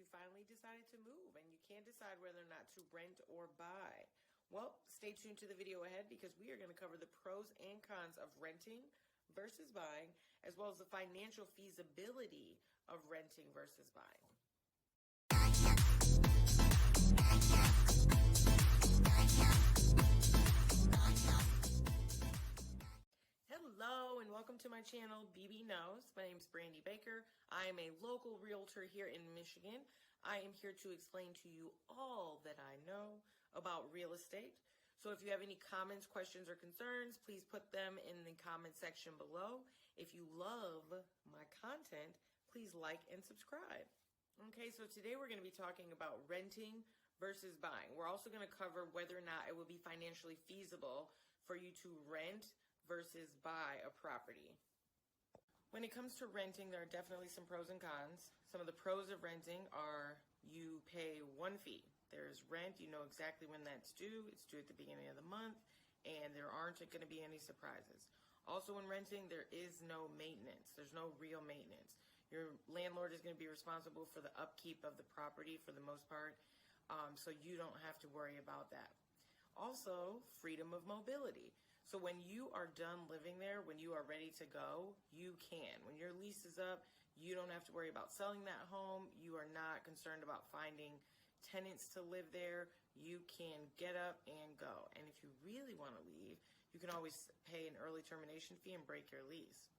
finally decided to move and you can't decide whether or not to rent or buy. Well, stay tuned to the video ahead because we are going to cover the pros and cons of renting versus buying, as well as the financial feasibility of renting versus buying. Hello and welcome to my channel, BB Knows. My name is Brandy.Baker. I am a local realtor here in Michigan. I am here to explain to you all that I know about real estate. So if you have any comments, questions, or concerns, please put them in the comment section below. If you love my content, please like and subscribe. Okay, so today we're going to be talking about renting versus buying. We're also going to cover whether or not it would be financially feasible for you to rent versus buy a property. When it comes to renting, there are definitely some pros and cons. Some of the pros of renting are you pay one fee. There's rent, you know exactly when that's due. It's due at the beginning of the month, and there aren't going to be any surprises. Also, when renting, there is no maintenance. There's no real maintenance. Your landlord is going to be responsible for the upkeep of the property for the most part, so you don't have to worry about that. Also, freedom of mobility. So when you are done living there, when you are ready to go, you can. When your lease is up, you don't have to worry about selling that home. You are not concerned about finding tenants to live there. You can get up and go. And if you really want to leave, you can always pay an early termination fee and break your lease.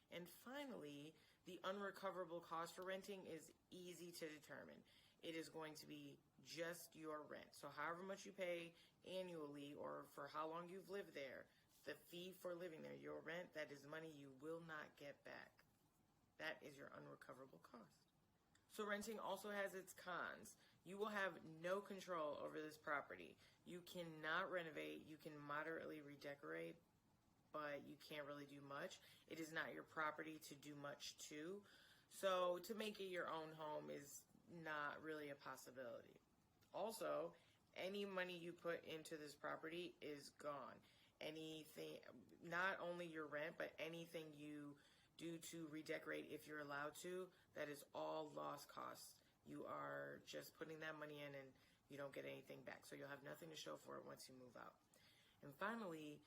And finally, the unrecoverable cost for renting is easy to determine. It is going to be just your rent. So however much you pay annually or for how long you've lived there, the fee for living there, your rent, that is money you will not get back. That is your unrecoverable cost. So renting also has its cons. You will have no control over this property. You cannot renovate. You can moderately redecorate, but you can't really do much. It is not your property to do much to. So to make it your own home is not really a possibility. Also, any money you put into this property is gone. Anything, not only your rent, but anything you do to redecorate, if you're allowed to, that is all lost costs. You are just putting that money in and you don't get anything back. So you'll have nothing to show for it once you move out. And finally,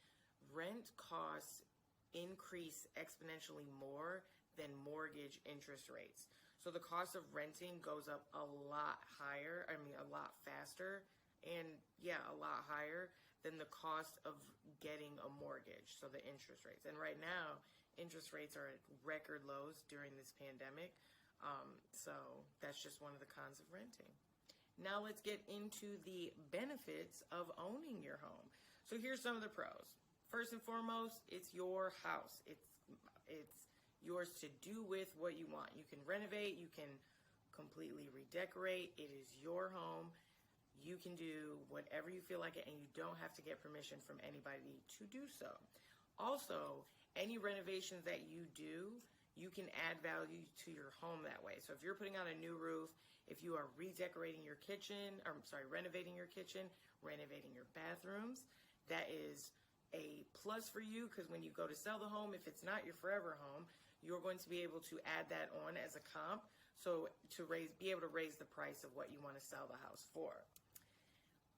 rent costs increase exponentially more than mortgage interest rates. So the cost of renting goes up a lot higher, a lot faster, and a lot higher than the cost of getting a mortgage, so the interest rates. And right now, interest rates are at record lows during this pandemic, so that's just one of the cons of renting. Now let's get into the benefits of owning your home. So here's some of the pros. First and foremost, it's your house. It's yours to do with what you want. You can renovate, you can completely redecorate. It is your home. You can do whatever you feel like it, and you don't have to get permission from anybody to do so. Also, any renovations that you do, you can add value to your home that way. So if you're putting on a new roof, if you are redecorating your kitchen, renovating your kitchen, renovating your bathrooms, that is a plus for you, because when you go to sell the home, if it's not your forever home, you're going to be able to add that on as a comp, so to be able to raise the price of what you want to sell the house for.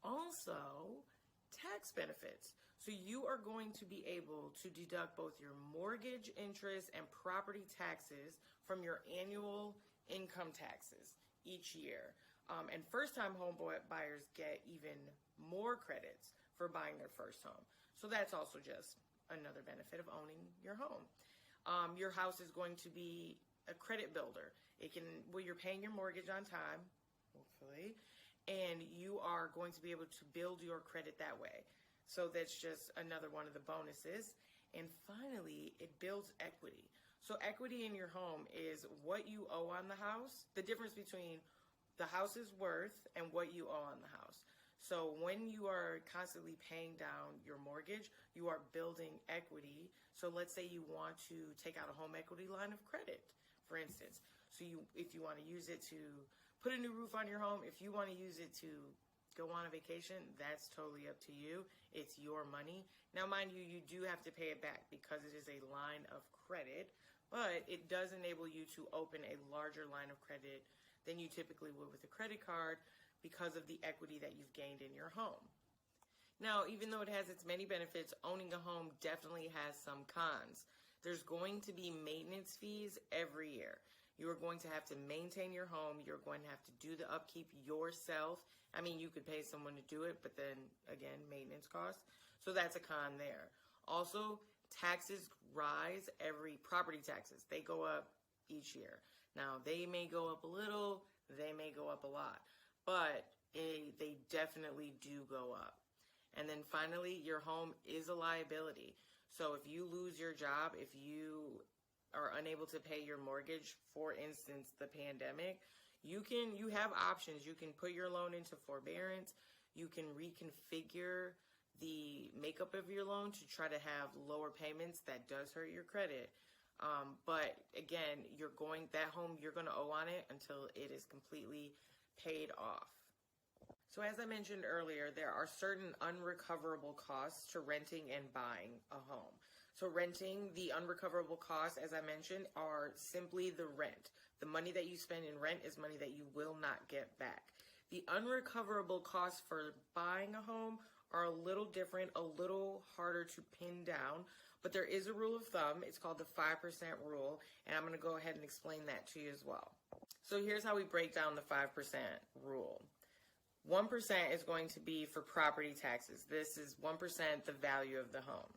Also, tax benefits. So you are going to be able to deduct both your mortgage interest and property taxes from your annual income taxes each year. And first-time home buyers get even more credits for buying their first home. So that's also just another benefit of owning your home. Your house is going to be a credit builder. You're paying your mortgage on time, hopefully, and you are going to be able to build your credit that way. So that's just another one of the bonuses. And finally, it builds equity. So equity in your home is what you owe on the house, the difference between the house's worth and what you owe on the house. So when you are constantly paying down your mortgage, you are building equity. So let's say you want to take out a home equity line of credit, for instance. So if you want to use it to put a new roof on your home, if you want to use it to go on a vacation, that's totally up to you. It's your money. Now, mind you, you do have to pay it back because it is a line of credit, but it does enable you to open a larger line of credit than you typically would with a credit card because of the equity that you've gained in your home. Now, even though it has its many benefits, owning a home definitely has some cons. There's going to be maintenance fees every year. You are going to have to maintain your home. You're going to have to do the upkeep yourself. I mean, you could pay someone to do it, but then again, maintenance costs. So that's a con there. Also, taxes rise property taxes. They go up each year. Now, they may go up a little, they may go up a lot, but they definitely do go up. And then finally, your home is a liability. So if you lose your job, if you are unable to pay your mortgage, for instance, the pandemic, you have options. You can put your loan into forbearance. You can reconfigure the makeup of your loan to try to have lower payments. That does hurt your credit. But again, that home, you're going to owe on it until it is completely paid off. So as I mentioned earlier, there are certain unrecoverable costs to renting and buying a home. So renting, the unrecoverable costs, as I mentioned, are simply the rent. The money that you spend in rent is money that you will not get back. The unrecoverable costs for buying a home are a little different, a little harder to pin down, but there is a rule of thumb. It's called the 5% rule, and I'm going to go ahead and explain that to you as well. So here's how we break down the 5% rule. 1% is going to be for property taxes. This is 1% the value of the home.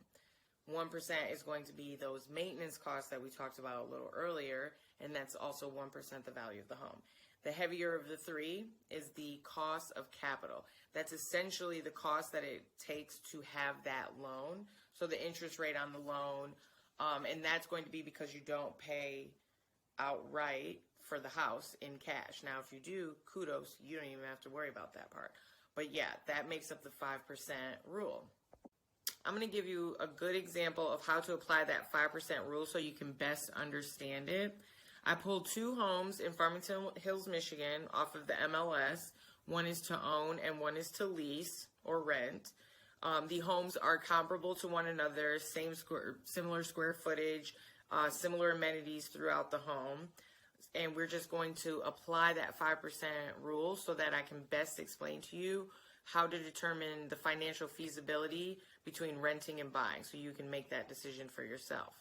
1% is going to be those maintenance costs that we talked about a little earlier, and that's also 1% the value of the home. The heavier of the three is the cost of capital. That's essentially the cost that it takes to have that loan. So the interest rate on the loan, and that's going to be because you don't pay outright for the house in cash. Now, if you do, kudos, you don't even have to worry about that part. But yeah, that makes up the 5% rule. I'm going to give you a good example of how to apply that 5% rule so you can best understand it. I pulled two homes in Farmington Hills, Michigan off of the MLS. One is to own and one is to lease or rent. The homes are comparable to one another, similar square footage, similar amenities throughout the home. And we're just going to apply that 5% rule so that I can best explain to you how to determine the financial feasibility between renting and buying so you can make that decision for yourself.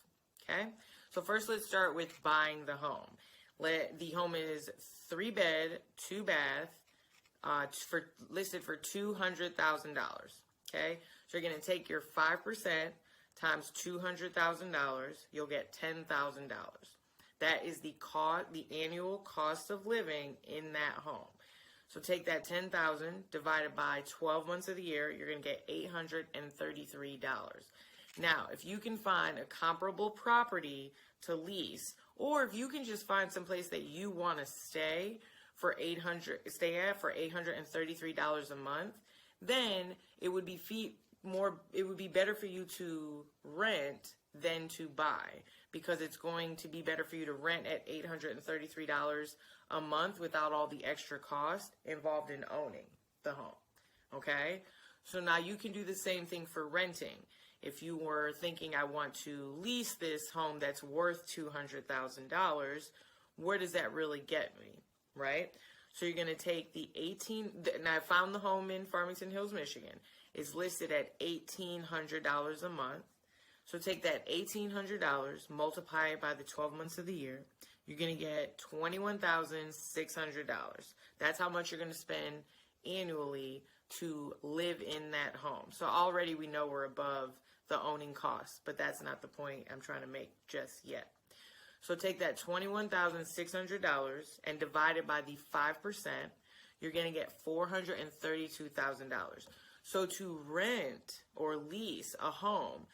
Okay? So first let's start with buying the home. The home is 3-bed, 2-bath, listed for $200,000. Okay? So you're going to take your 5% times $200,000, you'll get $10,000. That is the annual cost of living in that home. So take that $10,000 divided by 12 months of the year, you're going to get $833. Now, if you can find a comparable property to lease, or if you can just find some place that you want to stay for $833 a month, then it would be better for you to rent than to buy, because it's going to be better for you to rent at $833 a month without all the extra cost involved in owning the home. Okay? So now you can do the same thing for renting. If you were thinking, I want to lease this home that's worth $200,000, where does that really get me? Right? So you're going to take and I found the home in Farmington Hills, Michigan. It's listed at $1,800 a month. So take that $1,800, multiply it by the 12 months of the year. You're going to get $21,600. That's how much you're going to spend annually to live in that home. So already we know we're above the owning costs, but that's not the point I'm trying to make just yet. So take that $21,600 and divide it by the 5%. You're going to get $432,000. So to rent or lease a home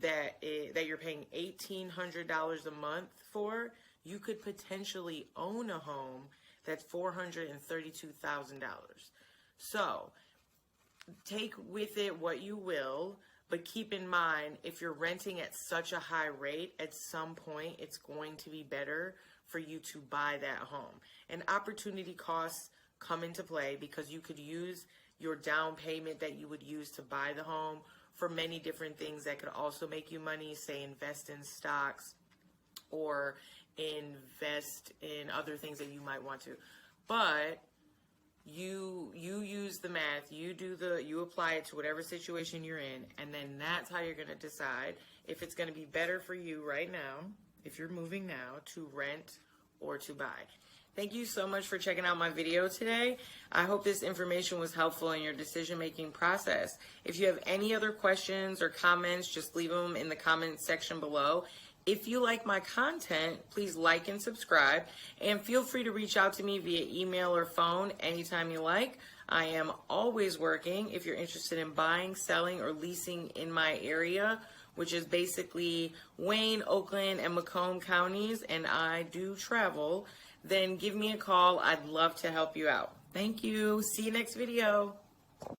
that you're paying $1,800 a month for, you could potentially own a home that's $432,000. So take with it what you will, but keep in mind, if you're renting at such a high rate, at some point it's going to be better for you to buy that home. And opportunity costs come into play because you could use your down payment that you would use to buy the home for many different things that could also make you money, say invest in stocks or invest in other things that you might want to. but you use the math, you apply it to whatever situation you're in, and then that's how you're going to decide if it's going to be better for you right now, if you're moving now, to rent or to buy. Thank you so much for checking out my video today. I hope this information was helpful in your decision-making process. If you have any other questions or comments, just leave them in the comments section below. If you like my content, please like and subscribe, and feel free to reach out to me via email or phone anytime you like. I am always working if you're interested in buying, selling, or leasing in my area, which is basically Wayne, Oakland, and Macomb counties, and I do travel. Then give me a call. I'd love to help you out. Thank you. See you next video.